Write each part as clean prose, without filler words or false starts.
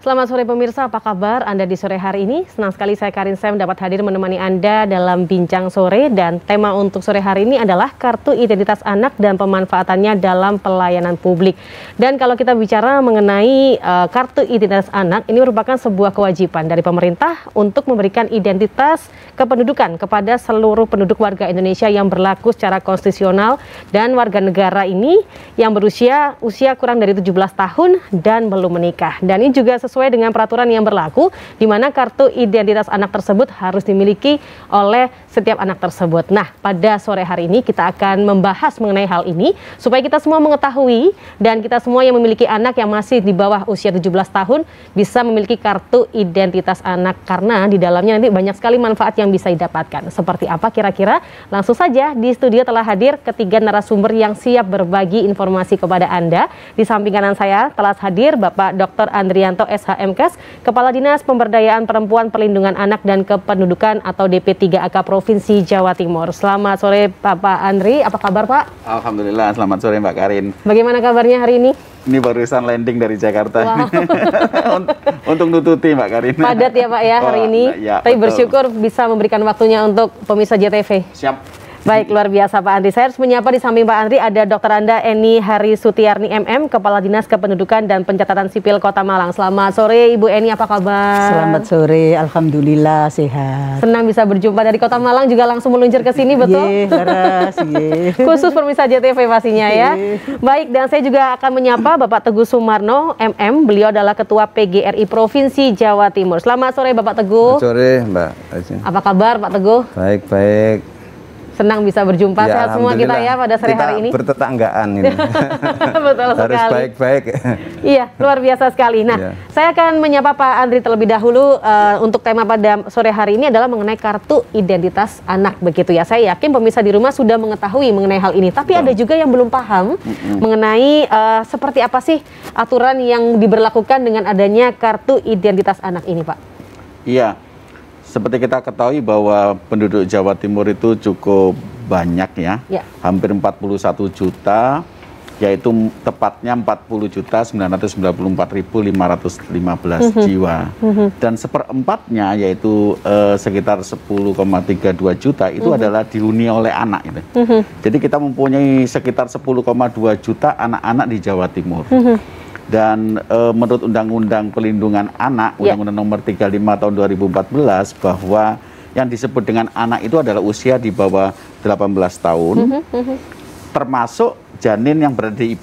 Selamat sore pemirsa, apa kabar Anda di sore hari ini? Senang sekali saya Karin Sam dapat hadir menemani Anda dalam Bincang Sore, dan tema untuk sore hari ini adalah Kartu Identitas Anak dan pemanfaatannya dalam pelayanan publik. Dan kalau kita bicara mengenai Kartu Identitas Anak, ini merupakan sebuah kewajiban dari pemerintah untuk memberikan identitas kependudukan kepada seluruh penduduk warga Indonesia yang berlaku secara konstitusional, dan warga negara ini yang berusia kurang dari 17 tahun dan belum menikah. Dan ini juga sesuai dengan peraturan yang berlaku, di mana kartu identitas anak tersebut harus dimiliki oleh setiap anak tersebut. Nah, pada sore hari ini kita akan membahas mengenai hal ini supaya kita semua mengetahui, dan kita semua yang memiliki anak yang masih di bawah usia 17 tahun bisa memiliki kartu identitas anak, karena di dalamnya nanti banyak sekali manfaat yang bisa didapatkan. Seperti apa kira-kira? Langsung saja di studio telah hadir ketiga narasumber yang siap berbagi informasi kepada Anda. Di samping kanan saya telah hadir Bapak Dr. Andrianto SHMKes, Kepala Dinas Pemberdayaan Perempuan, Perlindungan Anak dan Kependudukan atau DP3AK Provinsi Jawa Timur. Selamat sore Bapak Andri, apa kabar Pak? Alhamdulillah, selamat sore Mbak Karin. Bagaimana kabarnya hari ini? Ini barusan landing dari Jakarta. Wow. Untuk nututi Mbak Karin. Padat ya Pak ya hari ini, ya, tapi betul. Bersyukur bisa memberikan waktunya untuk pemirsa JTV. Siap. Baik, luar biasa Pak Andri. Saya harus menyapa di samping Pak Andri ada Dr. Anda Eni Harisutiarni MM, Kepala Dinas Kependudukan dan Pencatatan Sipil Kota Malang. Selamat sore Ibu Eni, apa kabar? Selamat sore, Alhamdulillah sehat. Senang bisa berjumpa dari Kota Malang, juga langsung meluncur ke sini, betul? Ye, laras, ye. Khusus pemirsa JTV pastinya ya. Baik, dan saya juga akan menyapa Bapak Teguh Sumarno MM. Beliau adalah Ketua PGRI Provinsi Jawa Timur. Selamat sore Bapak Teguh. Selamat sore Mbak. Apa kabar Pak Teguh? Baik, baik. Senang bisa berjumpa, Ya, sehat semua kita ya pada sore hari ini. Bertetanggaan ini. Betul sekali. Harus baik-baik. Iya, luar biasa sekali. Nah, Ya. saya akan menyapa Pak Andri terlebih dahulu. Untuk tema pada sore hari ini adalah mengenai kartu identitas anak, begitu ya. Saya yakin pemirsa di rumah sudah mengetahui mengenai hal ini, tapi ada juga yang belum paham mengenai seperti apa sih aturan yang diberlakukan dengan adanya kartu identitas anak ini, Pak. Iya. Seperti kita ketahui bahwa penduduk Jawa Timur itu cukup banyak ya. Hampir 41 juta, yaitu tepatnya 40.994.515 jiwa. Dan seperempatnya yaitu sekitar 10,32 juta itu adalah dihuni oleh anak itu. Jadi kita mempunyai sekitar 10,2 juta anak-anak di Jawa Timur. Dan menurut Undang-Undang Pelindungan Anak, Undang-Undang Nomor 35 Tahun 2014, bahwa yang disebut dengan anak itu adalah usia di bawah 18 tahun, termasuk janin yang berada di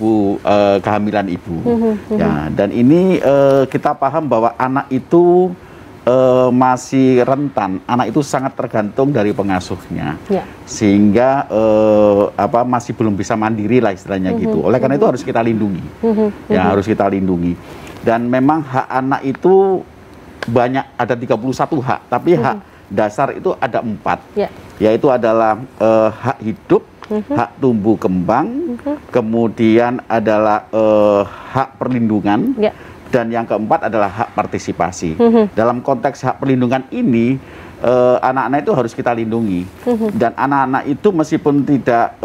kehamilan ibu. Ya, dan ini kita paham bahwa anak itu masih rentan, anak itu sangat tergantung dari pengasuhnya, sehingga masih belum bisa mandiri lah istilahnya gitu. Oleh karena itu harus kita lindungi, ya harus kita lindungi. Dan memang hak anak itu banyak, ada 31 hak, tapi hak dasar itu ada 4, yaitu adalah hak hidup, hak tumbuh kembang, kemudian adalah hak perlindungan. Dan yang keempat adalah hak partisipasi. Dalam konteks hak perlindungan ini, anak-anak itu harus kita lindungi. Dan anak-anak itu meskipun tidak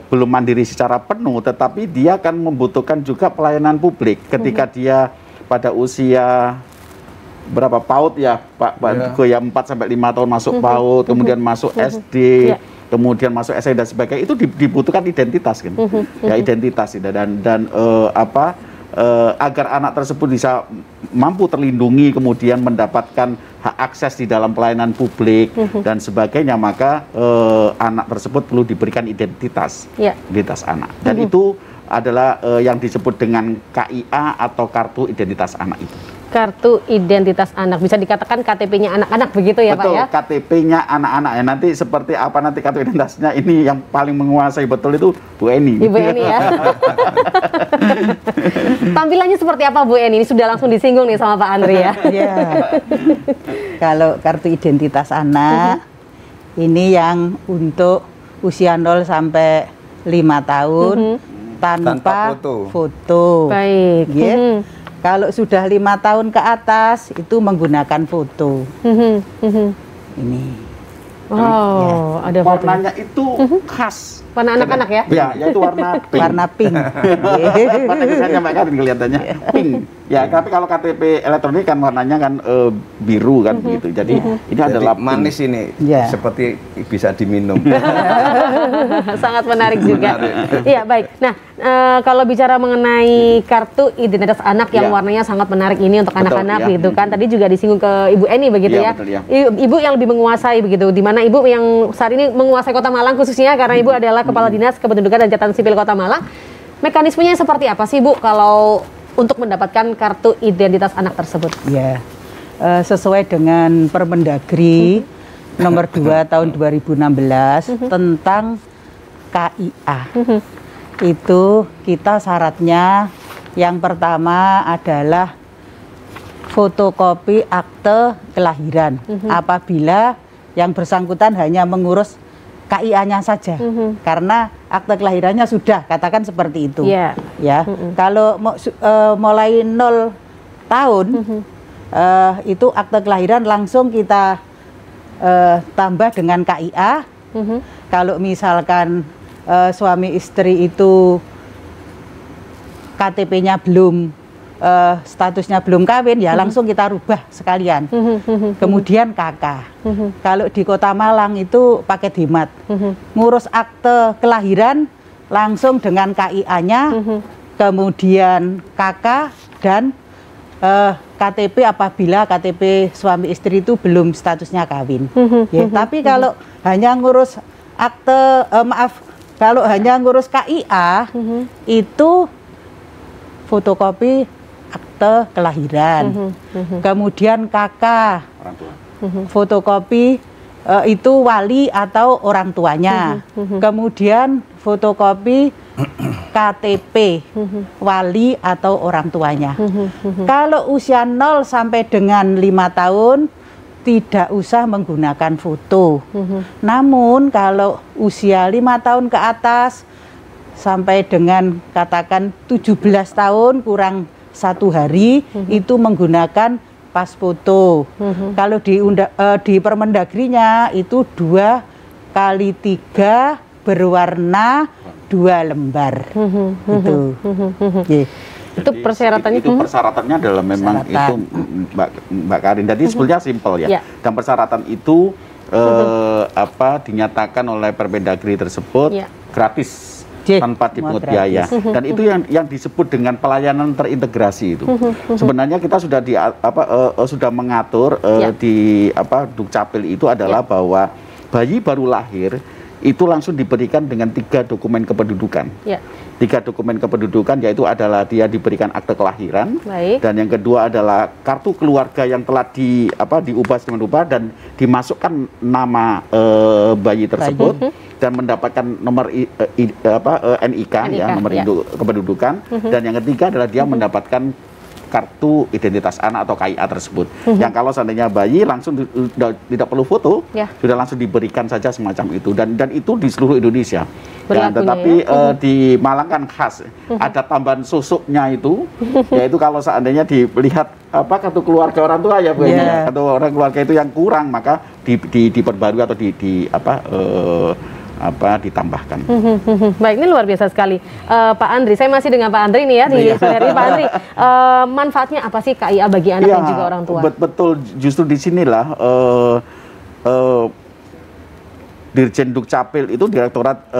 belum mandiri secara penuh, tetapi dia akan membutuhkan juga pelayanan publik ketika dia pada usia berapa PAUD ya Pak Teguh ya, 4-5 tahun masuk PAUD, kemudian masuk SD. Kemudian masuk SMP dan sebagainya, itu dibutuhkan identitas kan, ya identitas dan agar anak tersebut bisa mampu terlindungi, kemudian mendapatkan hak akses di dalam pelayanan publik dan sebagainya, maka anak tersebut perlu diberikan identitas, identitas anak, dan itu adalah yang disebut dengan KIA atau Kartu Identitas Anak itu. Kartu Identitas Anak, bisa dikatakan KTP-nya anak-anak begitu ya betul, Pak ya? KTP-nya anak-anak ya. Nanti seperti apa nanti kartu identitasnya, ini yang paling menguasai betul itu Bu Eni. Ibu Eni ya. Tampilannya seperti apa Bu Eni? Ini sudah langsung disinggung nih sama Pak Andri ya. Ya. Kalau kartu identitas anak ini yang untuk usia 0 sampai 5 tahun tanpa foto. Baik. Kalau sudah 5 tahun ke atas itu menggunakan foto. Ini. Wow, ada warnanya itu khas. Warna anak-anak ya? Ya, yaitu warna pink. Warna pink. Warna desainnya Mbak Karin kelihatannya pink. Ya, tapi kalau KTP elektronik kan warnanya kan biru kan begitu. Jadi ini adalah manis ini, seperti bisa diminum. Sangat menarik juga. Iya, baik. Nah, kalau bicara mengenai kartu identitas anak yang warnanya sangat menarik ini untuk anak-anak gitu kan. Tadi juga disinggung ke Ibu Eni begitu ya. Betul, ya. Ibu yang lebih menguasai begitu, di mana Ibu yang saat ini menguasai Kota Malang khususnya karena Ibu adalah Kepala Dinas Kependudukan dan Catatan Sipil Kota Malang. Mekanismenya seperti apa sih Bu kalau untuk mendapatkan kartu identitas anak tersebut? Ya, sesuai dengan Permendagri nomor 2 tahun 2016 tentang KIA. Itu kita syaratnya yang pertama adalah fotokopi akte kelahiran apabila yang bersangkutan hanya mengurus KIA-nya saja, karena akte kelahirannya sudah, katakan seperti itu. Ya, kalau mulai 0 tahun itu akte kelahiran langsung kita tambah dengan KIA. Kalau misalkan suami istri itu KTP-nya belum statusnya belum kawin, ya langsung kita rubah sekalian. Kemudian KK. Kalau di Kota Malang itu paket hemat. Ngurus akte kelahiran langsung dengan KIA-nya, kemudian KK dan KTP apabila KTP suami istri itu belum statusnya kawin. Ya, tapi kalau hanya ngurus akte, kalau hanya ngurus KIA itu fotokopi akte kelahiran, kemudian KK, fotokopi itu wali atau orang tuanya, kemudian fotokopi KTP wali atau orang tuanya. Kalau usia 0 sampai dengan 5 tahun tidak usah menggunakan foto. Namun kalau usia 5 tahun ke atas sampai dengan katakan 17 tahun kurang 1 hari itu menggunakan pas foto. Kalau di Permendagrinya itu 2 kali 3 berwarna 2 lembar. Itu. Itu persyaratannya? Itu persyaratannya adalah memang itu Mbak Karin. Jadi sebetulnya simpel ya. Dan persyaratan itu dinyatakan oleh Permendagri tersebut gratis, tanpa dipungut biaya. Dan itu yang disebut dengan pelayanan terintegrasi itu. Sebenarnya kita sudah sudah mengatur di Dukcapil itu adalah bahwa bayi baru lahir itu langsung diberikan dengan 3 dokumen kependudukan. 3 dokumen kependudukan, yaitu adalah dia diberikan akte kelahiran, dan yang kedua adalah kartu keluarga yang telah diubah sedemikian rupa dan dimasukkan nama bayi tersebut dan mendapatkan nomor NIK, nomor induk kependudukan, dan yang ketiga adalah dia mendapatkan kartu identitas anak atau KIA tersebut. Yang kalau seandainya bayi langsung tidak perlu foto, sudah langsung diberikan saja semacam itu, dan itu di seluruh Indonesia. Tetapi di Malang kan khas, ada tambahan susuknya itu, yaitu kalau seandainya dilihat kartu keluarga orang tua ya Bu, kartu orang keluarga itu yang kurang, maka diperbarui atau ditambahkan. Baik, ini luar biasa sekali. Pak Andri, saya masih dengan Pak Andri nih ya di sore hari. Pak Andri, manfaatnya apa sih KIA bagi anak dan juga orang tua? Betul, justru di sinilah Dirjen Dukcapil itu, Direktorat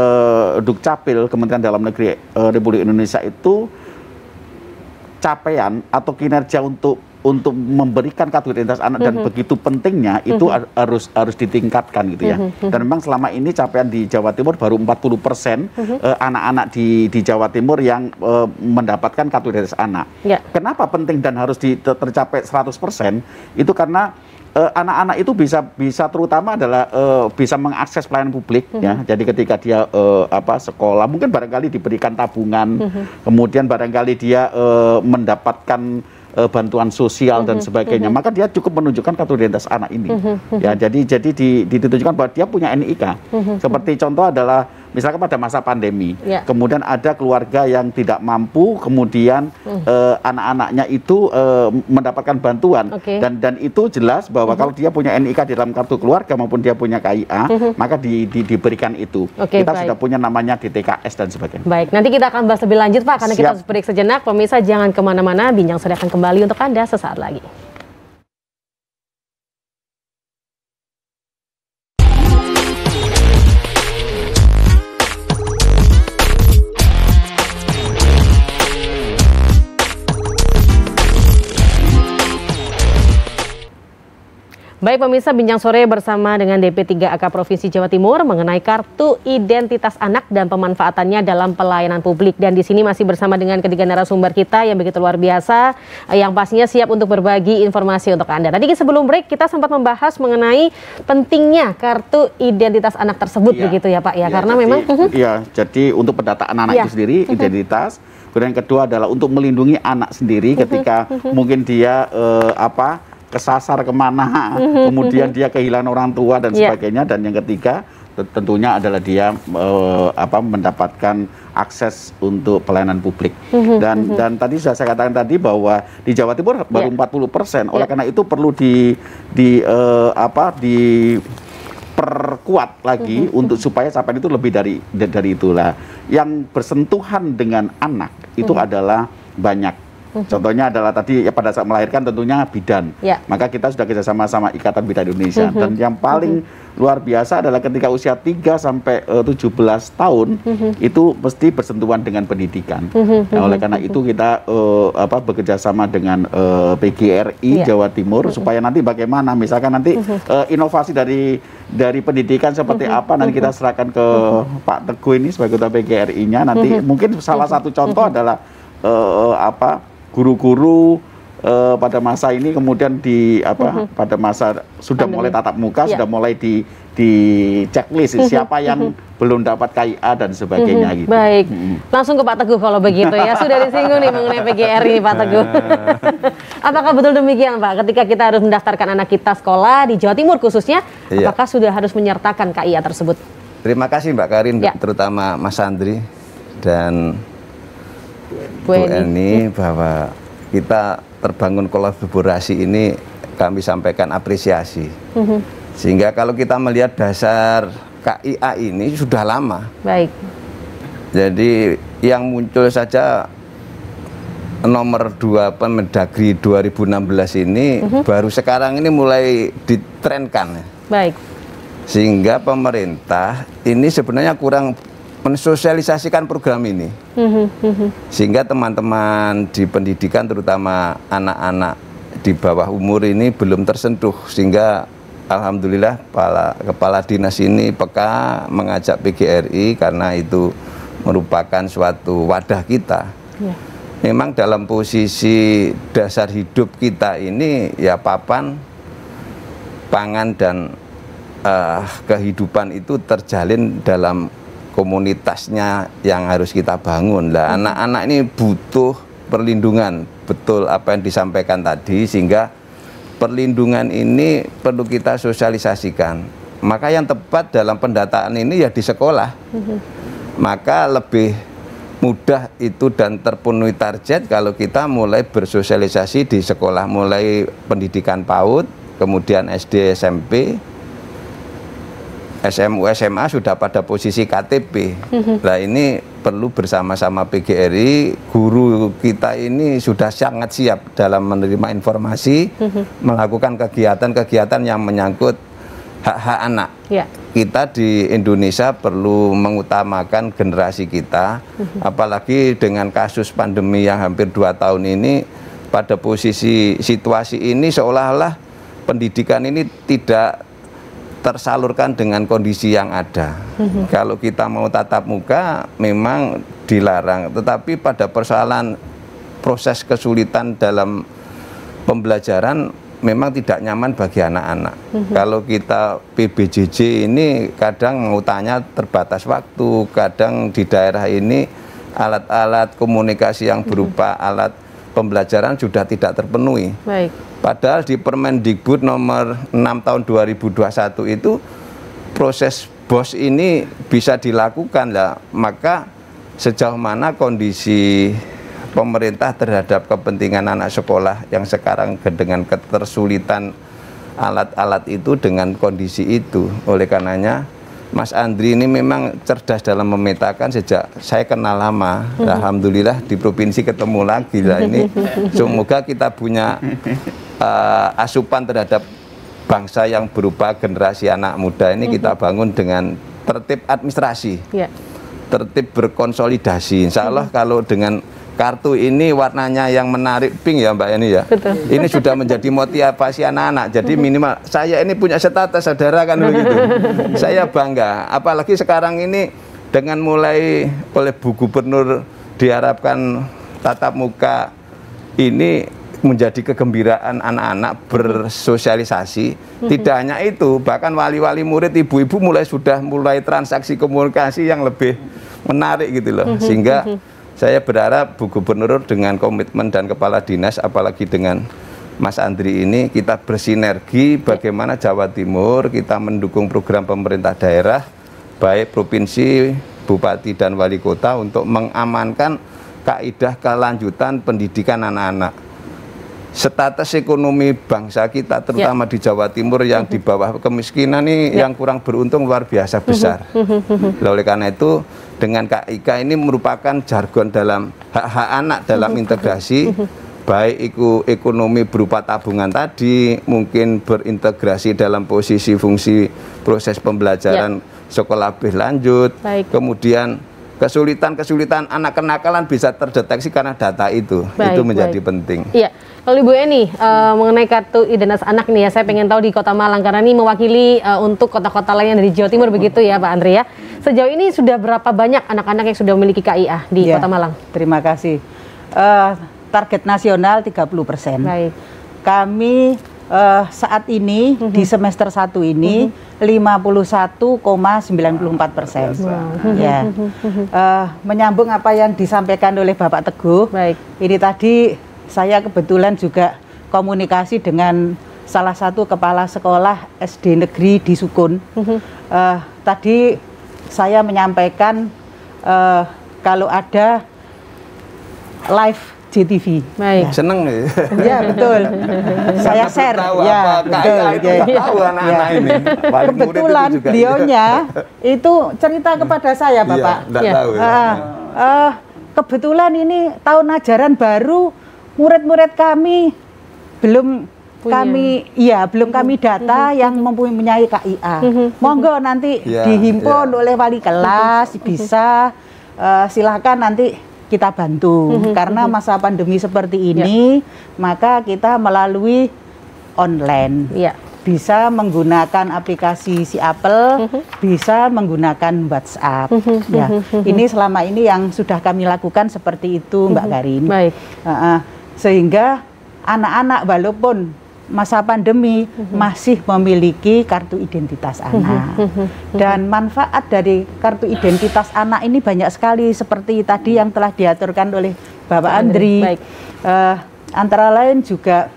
Dukcapil Kementerian Dalam Negeri Republik Indonesia itu capaian atau kinerja untuk memberikan kartu identitas anak dan begitu pentingnya itu harus ditingkatkan gitu ya. Dan memang selama ini capaian di Jawa Timur baru 40% anak-anak di Jawa Timur yang mendapatkan kartu identitas anak. Kenapa penting dan harus tercapai 100%? Itu karena anak-anak itu bisa terutama adalah bisa mengakses pelayanan publik ya. Jadi ketika dia sekolah mungkin barangkali diberikan tabungan, kemudian barangkali dia mendapatkan bantuan sosial dan sebagainya, maka dia cukup menunjukkan kartu identitas anak ini. Ya, jadi ditunjukkan bahwa dia punya NIK. Seperti contoh adalah misalkan pada masa pandemi, Ya. kemudian ada keluarga yang tidak mampu, kemudian anak-anaknya itu mendapatkan bantuan, Oke. dan itu jelas bahwa kalau dia punya NIK di dalam kartu keluarga maupun dia punya KIA, maka diberikan itu. Oke, Kita baik. sudah punya namanya DTKS dan sebagainya. Baik, nanti kita akan bahas lebih lanjut Pak, karena kita Siap. harus break sejenak. Pemirsa jangan kemana-mana, Bincang Sore akan kembali untuk Anda sesaat lagi. Baik pemirsa, Bincang Sore bersama dengan DP3AK Provinsi Jawa Timur mengenai kartu identitas anak dan pemanfaatannya dalam pelayanan publik. Dan di sini masih bersama dengan ketiga narasumber kita yang begitu luar biasa, yang pastinya siap untuk berbagi informasi untuk Anda. Tadi sebelum break kita sempat membahas mengenai pentingnya kartu identitas anak tersebut, begitu ya Pak ya, karena jadi, memang jadi untuk pendataan anak itu sendiri, identitas. Kemudian yang kedua adalah untuk melindungi anak sendiri ketika mungkin dia kesasar kemana, kemudian dia kehilangan orang tua dan sebagainya, dan yang ketiga tentunya adalah dia mendapatkan akses untuk pelayanan publik. Dan tadi sudah saya katakan tadi bahwa di Jawa Timur baru 40%, oleh karena itu perlu diperkuat lagi untuk supaya capaian itu lebih dari itulah. Yang bersentuhan dengan anak itu adalah banyak. Contohnya adalah tadi pada saat melahirkan tentunya bidan. Maka kita sudah kerjasama sama Ikatan Bidan Indonesia. Dan yang paling luar biasa adalah ketika usia 3 sampai 17 tahun itu mesti bersentuhan dengan pendidikan. Nah, oleh karena itu kita bekerja sama dengan PGRI Jawa Timur supaya nanti bagaimana misalkan nanti inovasi dari pendidikan seperti apa nanti kita serahkan ke Pak Teguh ini sebagai ketua PGRI-nya. Nanti mungkin salah satu contoh adalah guru-guru pada masa ini kemudian pada masa sudah mulai tatap muka, sudah mulai di checklist siapa yang belum dapat KIA dan sebagainya gitu. Baik, langsung ke Pak Teguh kalau begitu ya. Sudah disinggung nih mengenai PGRI Pak Teguh. Apakah betul demikian Pak? Ketika kita harus mendaftarkan anak kita sekolah di Jawa Timur khususnya, apakah sudah harus menyertakan KIA tersebut? Terima kasih Mbak Karin, terutama Mas Andri dan Bu Eni, bahwa kita terbangun kolaborasi ini kami sampaikan apresiasi. Sehingga kalau kita melihat dasar KIA ini sudah lama. Baik. Jadi yang muncul saja nomor 2 Permendagri 2016 ini baru sekarang ini mulai ditrenkan. Baik. Sehingga pemerintah ini sebenarnya kurang mensosialisasikan program ini, sehingga teman-teman di pendidikan terutama anak-anak di bawah umur ini belum tersentuh, sehingga alhamdulillah kepala dinas ini peka mengajak PGRI karena itu merupakan suatu wadah kita. Memang dalam posisi dasar hidup kita ini ya papan, pangan dan kehidupan itu terjalin dalam komunitasnya yang harus kita bangun. Lah anak-anak ini butuh perlindungan, betul apa yang disampaikan tadi, sehingga perlindungan ini perlu kita sosialisasikan. Maka yang tepat dalam pendataan ini ya di sekolah. Maka lebih mudah itu dan terpenuhi target kalau kita mulai bersosialisasi di sekolah, mulai pendidikan PAUD, kemudian SD, SMP, SMU, SMA sudah pada posisi KTP. Nah ini perlu bersama-sama PGRI, guru kita ini sudah sangat siap dalam menerima informasi, melakukan kegiatan-kegiatan yang menyangkut hak-hak anak. Kita di Indonesia perlu mengutamakan generasi kita, apalagi dengan kasus pandemi yang hampir 2 tahun ini, pada posisi situasi ini seolah-olah pendidikan ini tidak tersalurkan dengan kondisi yang ada. Kalau kita mau tatap muka memang dilarang, tetapi pada persoalan proses kesulitan dalam pembelajaran memang tidak nyaman bagi anak-anak. Kalau kita PBJJ ini kadang mengutanya terbatas waktu, kadang di daerah ini alat-alat komunikasi yang berupa alat pembelajaran sudah tidak terpenuhi. Padahal di Permendikbud nomor 6 tahun 2021 itu proses BOS ini bisa dilakukan lah, maka sejauh mana kondisi pemerintah terhadap kepentingan anak sekolah yang sekarang dengan ketersulitan alat-alat itu dengan kondisi itu. Oleh karenanya Mas Andri ini memang cerdas dalam memetakan. Sejak saya kenal lama, alhamdulillah di provinsi ketemu lagi lah ini. Semoga kita punya asupan terhadap bangsa yang berupa generasi anak muda ini kita bangun dengan tertib administrasi, tertib berkonsolidasi. Insya Allah kalau dengan kartu ini warnanya yang menarik pink ya Mbak Yani ya. Betul. Ini sudah menjadi motivasi anak-anak. Jadi minimal saya ini punya status saudara kan begitu. Saya bangga. Apalagi sekarang ini dengan mulai oleh Bu Gubernur diharapkan tatap muka ini menjadi kegembiraan anak-anak bersosialisasi. Tidak hanya itu, bahkan wali-wali murid, ibu-ibu sudah mulai transaksi komunikasi yang lebih menarik gitu loh. Sehingga saya berharap Bu Gubernur dengan komitmen dan kepala dinas, apalagi dengan Mas Andri ini, kita bersinergi bagaimana Jawa Timur kita mendukung program pemerintah daerah, baik provinsi, bupati dan wali kota untuk mengamankan kaidah kelanjutan pendidikan anak-anak. Status ekonomi bangsa kita terutama di Jawa Timur yang di bawah kemiskinan ini yang kurang beruntung luar biasa besar. Oleh karena itu dengan KIK ini merupakan jargon dalam hak-hak anak dalam integrasi, baik itu ekonomi berupa tabungan tadi, mungkin berintegrasi dalam posisi fungsi proses pembelajaran sekolah lebih lanjut, kemudian kesulitan-kesulitan anak kenakalan bisa terdeteksi karena data itu menjadi penting. Iya. Kalau Ibu Eni, mengenai kartu identitas anak nih ya, saya pengen tahu di Kota Malang karena ini mewakili untuk kota-kota lainnya dari Jawa Timur begitu ya Pak Andri ya. Sejauh ini sudah berapa banyak anak-anak yang sudah memiliki KIA di Kota Malang? Terima kasih. Target nasional 30%. Baik. Kami saat ini di semester 1 ini 51,94%. Ya. Menyambung apa yang disampaikan oleh Bapak Teguh. Baik. Ini tadi saya kebetulan juga komunikasi dengan salah satu kepala sekolah SD negeri di Sukun. Tadi saya menyampaikan kalau ada live JTV. Baik. Ya. Seneng ya? Ya betul. Saya share. Ya betul. Tahu anak-anak ini. Kebetulan beliaunya itu cerita kepada saya Bapak. Tahu. Kebetulan ini tahun ajaran baru, murid-murid kami belum kami data yang mempunyai KIA. Monggo nanti dihimpun oleh wali kelas, bisa silakan nanti kita bantu. Karena masa pandemi seperti ini, maka kita melalui online. Bisa menggunakan aplikasi si Apple, bisa menggunakan WhatsApp. Ya, ini selama ini yang sudah kami lakukan seperti itu, Mbak Karin. Baik. Sehingga anak-anak walaupun masa pandemi masih memiliki kartu identitas anak. Dan manfaat dari kartu identitas anak ini banyak sekali seperti tadi yang telah diaturkan oleh Bapak Andri. Antara lain juga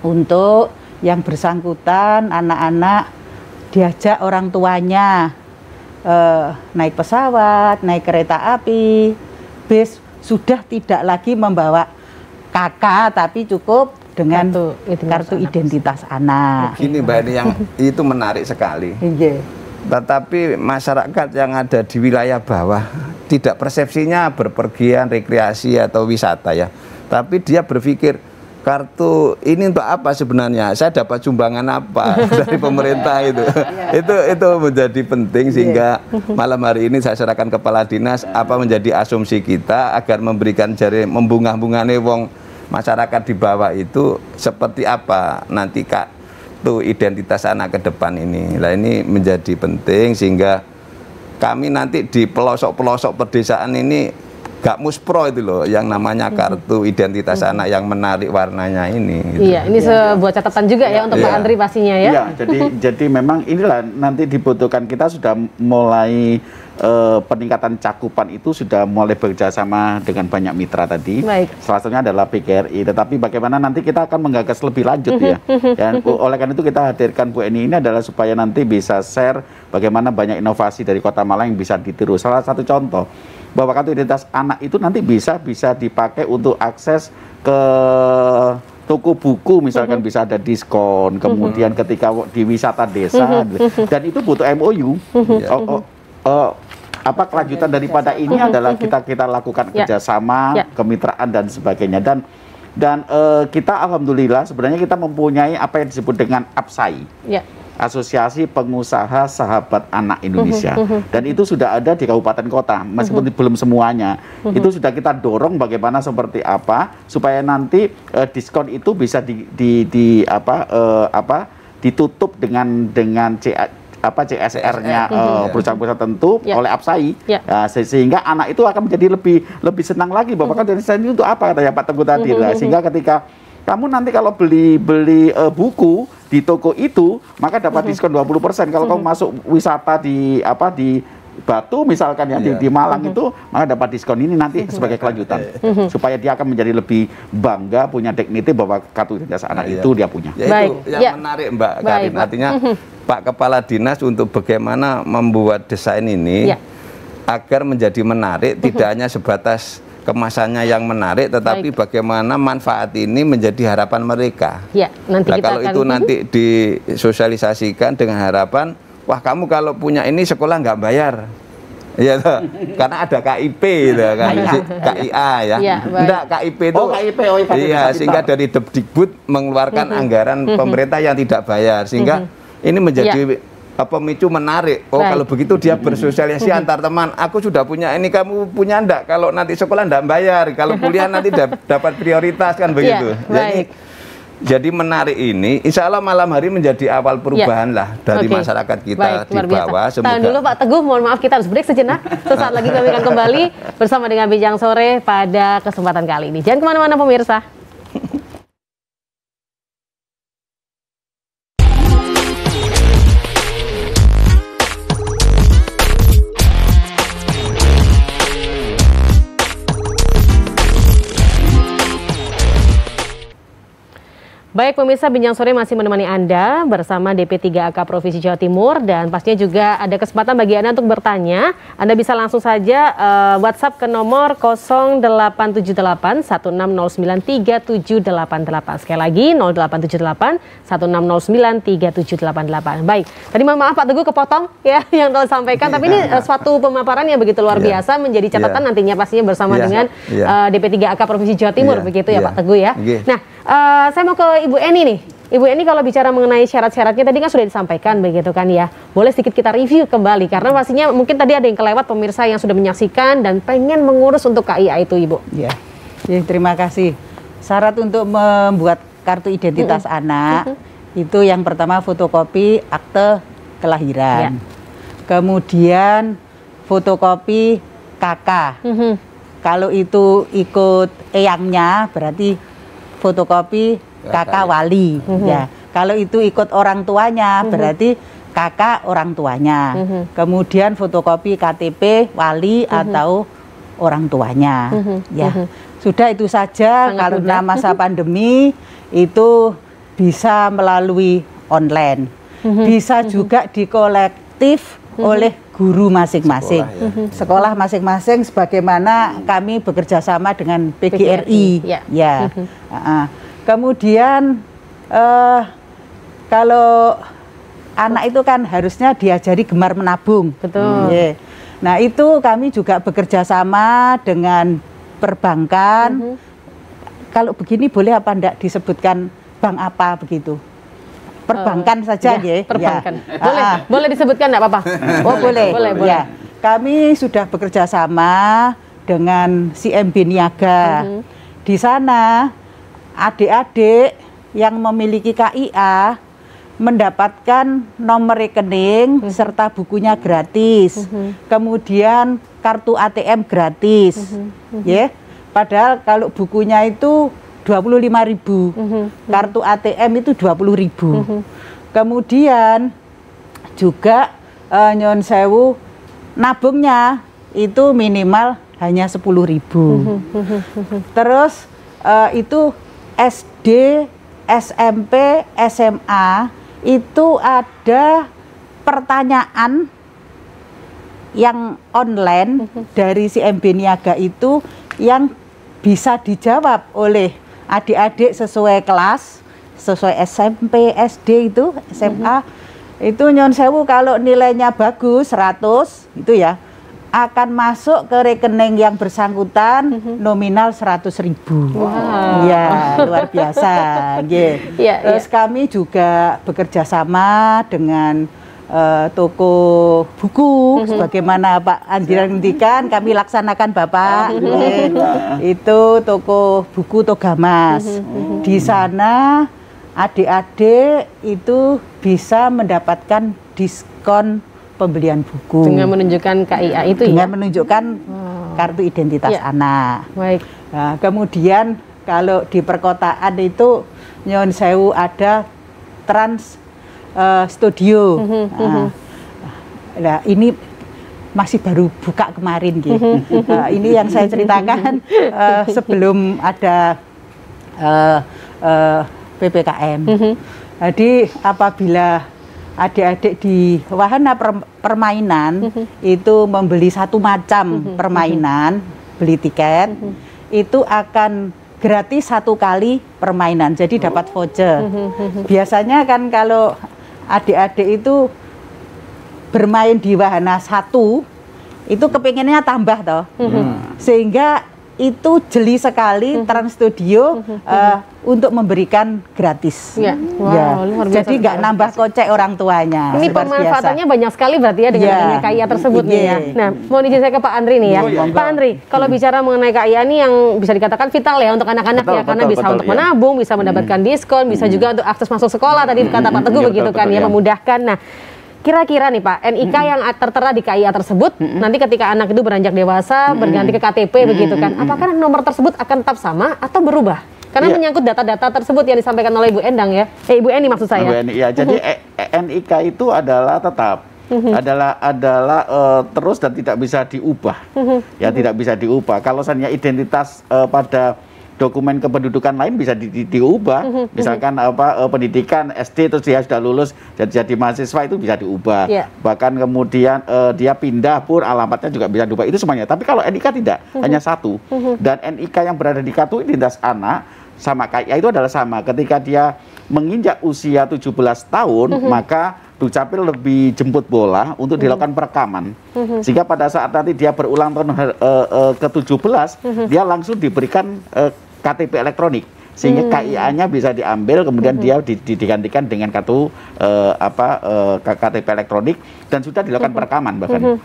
untuk yang bersangkutan anak-anak diajak orang tuanya naik pesawat, naik kereta api, bis, sudah tidak lagi membawa kakak tapi cukup dengan kartu identitas anak. Gini Mbak, ini yang itu menarik sekali. Tetapi masyarakat yang ada di wilayah bawah tidak persepsinya berpergian, rekreasi atau wisata ya. Tapi dia berpikir kartu ini untuk apa sebenarnya? Saya dapat sumbangan apa dari pemerintah itu? Itu menjadi penting sehingga malam hari ini saya serahkan kepala dinas apa menjadi asumsi kita agar memberikan membungah-bungane wong masyarakat di bawah itu seperti apa nanti kartu identitas anak ke depan ini. Nah ini menjadi penting sehingga kami nanti di pelosok-pelosok pedesaan ini gak muspro itu loh yang namanya kartu identitas anak yang menarik warnanya ini. Gitu. Iya, ini sebuah catatan juga ya untuk Pak Andri pastinya ya. Iya, jadi memang inilah nanti dibutuhkan, kita sudah mulai peningkatan cakupan itu sudah mulai bekerja sama dengan banyak mitra tadi. Baik. Salah satunya adalah PGRI. Tetapi bagaimana nanti kita akan menggagas lebih lanjut ya. Dan oleh karena itu kita hadirkan Bu Eni ini adalah supaya nanti bisa share bagaimana banyak inovasi dari Kota Malang yang bisa ditiru. Salah satu contoh bahwa kartu identitas anak itu nanti bisa dipakai untuk akses ke toko buku misalkan bisa ada diskon. Kemudian ketika di wisata desa dan itu butuh MOU. Kelanjutan daripada ini adalah kita lakukan kerjasama, kemitraan dan sebagainya dan kita alhamdulillah sebenarnya kita mempunyai apa yang disebut dengan APSAI, Asosiasi Pengusaha Sahabat Anak Indonesia, dan itu sudah ada di kabupaten kota meskipun belum semuanya. Itu sudah kita dorong bagaimana seperti apa supaya nanti diskon itu bisa ditutup dengan CSR-nya perusahaan-perusahaan tertentu oleh APSAI, sehingga anak itu akan menjadi lebih senang lagi bahwa kan dari ini untuk apa katanya Pak Teguh tadi, sehingga ketika kamu nanti kalau beli buku di toko itu maka dapat diskon 20%. Kalau kamu masuk wisata di Batu misalkan ya di Malang itu maka dapat diskon ini nanti sebagai kelanjutan supaya dia akan menjadi lebih bangga punya dignity bahwa kartu identitas anak itu dia punya. Itu yang menarik Mbak Karin, artinya Pak Kepala Dinas untuk bagaimana membuat desain ini agar menjadi menarik, tidak hanya sebatas kemasannya yang menarik, tetapi bagaimana manfaat ini menjadi harapan mereka. Nanti kita kalau itu nanti disosialisasikan dengan harapan, wah kamu kalau punya ini sekolah nggak bayar, ya toh? Karena ada KIP, kan? KIA ya. Enggak, KIP itu, sehingga dari Depdikbud mengeluarkan anggaran pemerintah yang tidak bayar, sehingga ini menjadi pemicu menarik. Kalau begitu dia bersosialisasi antar teman. Aku sudah punya ini, kamu punya enggak? Kalau nanti sekolah enggak bayar, kalau kuliah nanti dapat prioritas kan begitu. Jadi menarik ini, insya Allah malam hari menjadi awal perubahan lah dari masyarakat kita di bawah. Tahan dulu Pak Teguh, mohon maaf kita harus break sejenak. Sesaat lagi kami akan kembali bersama dengan Bincang Sore pada kesempatan kali ini. Jangan kemana-mana pemirsa. Baik pemirsa, Bincang Sore masih menemani Anda bersama DP3AK Provinsi Jawa Timur, dan pastinya juga ada kesempatan bagi Anda untuk bertanya. Anda bisa langsung saja WhatsApp ke nomor 0878-1609-3788. Sekali lagi 0878-1609-3788. Baik, tadi maaf Pak Teguh kepotong ya yang telah sampaikan, tapi ini suatu pemaparan yang begitu luar biasa, menjadi catatan nantinya pastinya bersama dengan DP3AK Provinsi Jawa Timur, begitu ya Pak Teguh ya. Nah, saya mau ke Ibu Eni nih. Ibu Eni, kalau bicara mengenai syarat-syaratnya tadi kan sudah disampaikan begitu kan ya. Boleh sedikit kita review kembali karena pastinya mungkin tadi ada yang kelewat pemirsa yang sudah menyaksikan dan pengen mengurus untuk KIA itu Ibu. Ya, terima kasih. Syarat untuk membuat kartu identitas anak itu yang pertama fotokopi akte kelahiran. Kemudian fotokopi KK. Kalau itu ikut eyangnya berarti fotokopi kakak wali, ya. Kalau itu ikut orang tuanya, berarti kakak orang tuanya. Kemudian fotokopi KTP wali atau orang tuanya, ya. Sudah itu saja. Sangat kalau masa pandemi itu bisa melalui online, bisa juga dikolektif oleh guru masing-masing, sekolah masing-masing, sebagaimana kami bekerja sama dengan PGRI, ya. Kemudian kalau anak itu kan harusnya diajari gemar menabung. Betul. Nah itu kami juga bekerja sama dengan perbankan. Kalau begini boleh apa enggak disebutkan bank apa begitu? Perbankan saja ya. Perbankan. Boleh disebutkan enggak apa-apa? Oh boleh. Boleh. Ya. Kami sudah bekerja sama dengan CMB Niaga. Di sana adik-adik yang memiliki KIA mendapatkan nomor rekening serta bukunya gratis. Kemudian kartu ATM gratis. Ya. Padahal kalau bukunya itu 25.000. Kartu ATM itu 20.000. Kemudian juga nyon sewu nabungnya itu minimal hanya 10.000. Terus itu SD, SMP, SMA itu ada pertanyaan yang online dari si MB Niaga itu yang bisa dijawab oleh adik-adik sesuai kelas, sesuai SMP, SD itu, SMA. Itu nyon sewu kalau nilainya bagus 100 itu ya akan masuk ke rekening yang bersangkutan nominal 100.000. Wow. Ya, luar biasa. Terus kami juga bekerja sama dengan toko buku, sebagaimana Pak Andira ngendikan, kami laksanakan Bapak. Itu toko buku Togamas. Di sana adik-adik itu bisa mendapatkan diskon pembelian buku dengan menunjukkan KIA itu dengan menunjukkan kartu identitas anak. Baik. Nah, kemudian kalau di perkotaan itu nyon sewu ada Trans Studio. Nah, ini masih baru buka kemarin gitu. Ini yang saya ceritakan sebelum ada PPKM. Jadi apabila adik-adik di wahana permainan itu membeli satu macam permainan, beli tiket, itu akan gratis 1 kali permainan, jadi dapat voucher. Biasanya kan kalau adik-adik itu bermain di wahana 1, itu kepinginnya tambah toh, sehingga itu jeli sekali Trans Studio untuk memberikan gratis. Luar biasa. Jadi nggak nambah kocek orang tuanya. Ini pemanfaatannya banyak sekali berarti ya dengan adanya KIA tersebut nih ya. Nah, mau izin saya ke Pak Andri nih ya. Pak Andri, kalau bicara mengenai KIA ini yang bisa dikatakan vital ya untuk anak-anak ya, karena bisa untuk menabung, bisa mendapatkan diskon, bisa juga untuk akses masuk sekolah tadi kata Pak Teguh begitu kan ya, memudahkan. Nah, kira-kira nih Pak, NIK yang tertera di KIA tersebut, nanti ketika anak itu beranjak dewasa, berganti ke KTP begitu kan, apakah nomor tersebut akan tetap sama atau berubah? Karena menyangkut data-data tersebut yang disampaikan oleh Ibu Endang ya, Ibu Eni maksud saya. Bu Eni, ya, jadi NIK itu adalah tetap, adalah terus dan tidak bisa diubah, ya tidak bisa diubah. Kalau misalnya identitas pada dokumen kependudukan lain bisa diubah, misalkan pendidikan SD terus dia sudah lulus jadi mahasiswa itu bisa diubah, bahkan kemudian dia pindah pun alamatnya juga bisa diubah, itu semuanya. Tapi kalau NIK tidak, hanya satu, dan NIK yang berada di kartu identitas anak sama KIA itu adalah sama. Ketika dia menginjak usia 17 tahun, maka Dukcapil lebih jemput bola untuk dilakukan perekaman, sehingga pada saat nanti dia berulang tahun ke-17, dia langsung diberikan KTP elektronik, sehingga KIA-nya bisa diambil, kemudian dia digantikan dengan kartu KTP elektronik dan sudah dilakukan perekaman bahkan.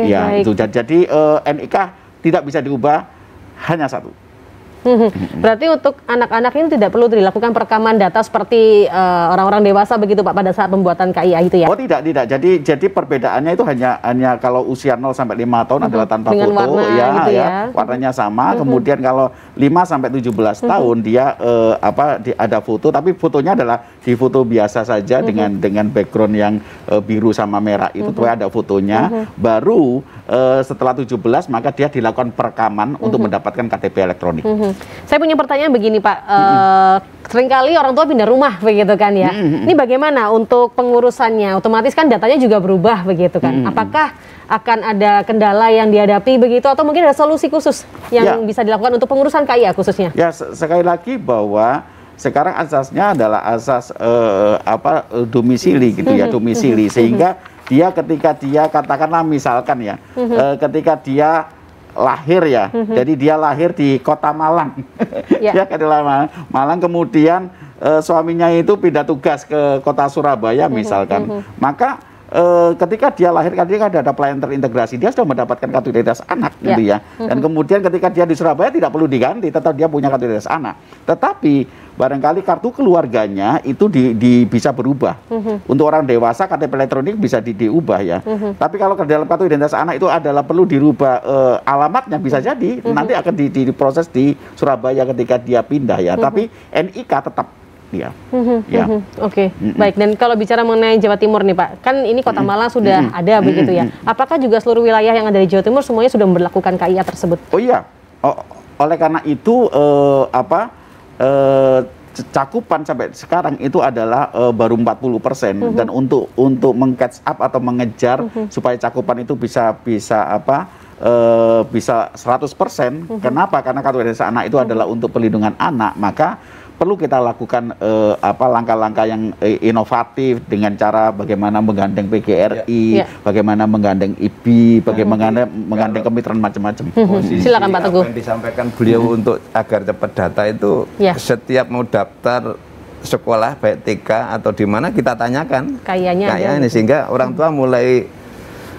Ya, itu jadi NIK tidak bisa diubah, hanya satu. Berarti untuk anak-anak ini tidak perlu dilakukan perekaman data seperti orang-orang dewasa begitu Pak pada saat pembuatan KIA itu ya? Oh tidak. Jadi perbedaannya itu hanya kalau usia 0 sampai 5 tahun adalah tanpa dengan foto, warna gitu ya. Warnanya sama. Kemudian kalau 5 sampai 17 tahun dia ada foto, tapi fotonya adalah di foto biasa saja dengan background yang biru sama merah itu tuh ada fotonya. Baru setelah 17 maka dia dilakukan perekaman untuk mendapatkan KTP elektronik. Saya punya pertanyaan begini Pak, seringkali orang tua pindah rumah begitu kan ya. Ini bagaimana untuk pengurusannya? Otomatis kan datanya juga berubah begitu kan. Apakah akan ada kendala yang dihadapi begitu atau mungkin ada solusi khusus yang bisa dilakukan untuk pengurusan KIA khususnya? Ya, sekali lagi bahwa sekarang asasnya adalah asas domisili gitu ya, domisili, sehingga dia ketika dia katakanlah misalkan ya, ketika dia lahir ya, jadi dia lahir di kota Malang, ya adalah Malang, kemudian suaminya itu pindah tugas ke kota Surabaya misalkan, maka ketika dia lahir kan dia ada pelayanan terintegrasi, dia sudah mendapatkan kartu identitas anak gitu ya, dan kemudian ketika dia di Surabaya tidak perlu diganti, tetap dia punya kartu identitas anak, tetapi barangkali kartu keluarganya itu bisa berubah. Untuk orang dewasa KTP elektronik bisa diubah ya. Tapi kalau ke dalam kartu identitas anak itu adalah perlu dirubah alamatnya, bisa jadi nanti akan diproses di Surabaya ketika dia pindah ya. Tapi NIK tetap dia. Ya. Oke, baik. Dan kalau bicara mengenai Jawa Timur nih Pak, kan ini Kota Malang sudah ada begitu ya. Apakah juga seluruh wilayah yang ada di Jawa Timur semuanya sudah memberlakukan KIA tersebut? Oh iya, oleh karena itu cakupan sampai sekarang itu adalah baru 40% dan untuk meng-catch up atau mengejar supaya cakupan itu bisa 100%. Kenapa? Karena kartu identitas anak itu adalah untuk perlindungan anak, maka perlu kita lakukan langkah-langkah yang inovatif dengan cara bagaimana menggandeng PGRI, bagaimana menggandeng IBI, bagaimana menggandeng kemitraan macam-macam. Silakan Pak Teguh. Apa yang disampaikan beliau untuk agar cepat data itu setiap mau daftar sekolah baik TK atau di mana kita tanyakan kayaknya ini sehingga orang tua mulai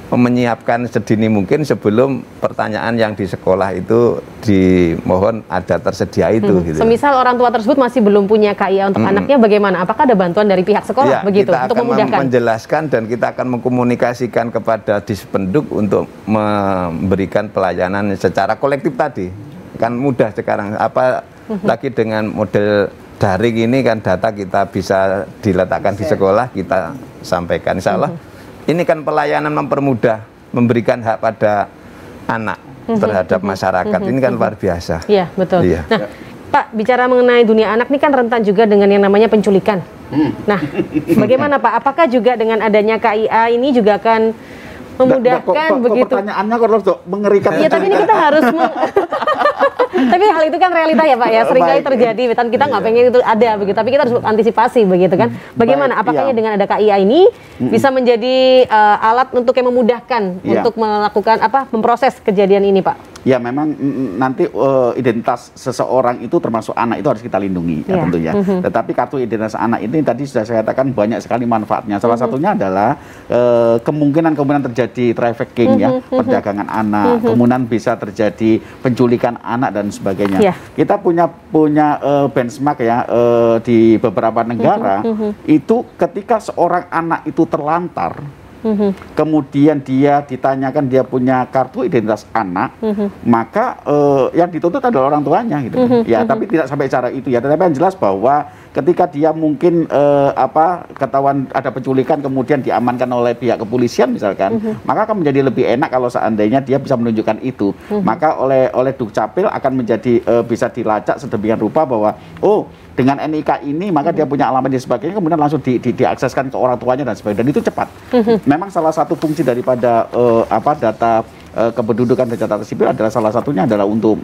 menyiapkan sedini mungkin sebelum pertanyaan yang di sekolah itu dimohon ada tersedia itu. Gitu. Semisal orang tua tersebut masih belum punya KIA untuk anaknya, bagaimana? Apakah ada bantuan dari pihak sekolah begitu kita untuk memudahkan? Kita akan menjelaskan dan kita akan mengkomunikasikan kepada Dispenduk untuk memberikan pelayanan secara kolektif tadi. Kan mudah sekarang, lagi dengan model daring ini kan data kita bisa diletakkan di sekolah, kita sampaikan. Insya Allah ini kan pelayanan mempermudah, memberikan hak pada anak terhadap masyarakat. Ini kan luar biasa. Iya, betul. Iya. Nah, Pak, bicara mengenai dunia anak ini kan rentan juga dengan yang namanya penculikan. Nah, bagaimana Pak? Apakah juga dengan adanya KIA ini juga akan memudahkan begitu? Pertanyaannya kok mengerikan. Iya, tapi ini kita harus tapi hal itu kan realita ya Pak ya, seringkali terjadi. Dan kita nggak pengen itu ada begitu, tapi kita harus antisipasi begitu kan. Bagaimana? Apakah dengan ada KIA ini bisa menjadi alat untuk yang memudahkan untuk melakukan memproses kejadian ini Pak? Ya memang nanti identitas seseorang itu termasuk anak itu harus kita lindungi ya, tentunya. Tetapi kartu identitas anak ini tadi sudah saya katakan banyak sekali manfaatnya. Salah satunya adalah kemungkinan terjadi trafficking ya, perdagangan anak, kemudian bisa terjadi penculikan anak dan sebagainya. Kita punya benchmark ya di beberapa negara itu ketika seorang anak itu terlantar. Kemudian dia ditanyakan dia punya kartu identitas anak, maka yang dituntut adalah orang tuanya gitu. Ya, tapi tidak sampai cara itu ya. Tetapi yang jelas bahwa ketika dia mungkin ketahuan ada penculikan kemudian diamankan oleh pihak kepolisian misalkan, maka akan menjadi lebih enak kalau seandainya dia bisa menunjukkan itu. Maka oleh Dukcapil akan menjadi bisa dilacak sedemikian rupa bahwa dengan NIK ini maka dia punya alamat dan sebagainya, kemudian langsung diakseskan ke orang tuanya dan sebagainya, dan itu cepat. Memang salah satu fungsi daripada data kependudukan dan catatan sipil adalah salah satunya adalah untuk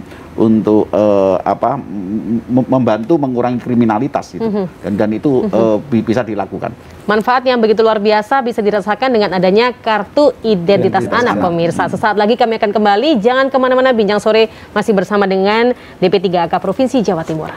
membantu mengurangi kriminalitas gitu. Dan itu bisa dilakukan. Manfaat yang begitu luar biasa bisa dirasakan dengan adanya kartu identitas anak pemirsa. Sesaat lagi kami akan kembali, jangan kemana-mana. Bincang Sore masih bersama dengan DP3AK Provinsi Jawa Timur.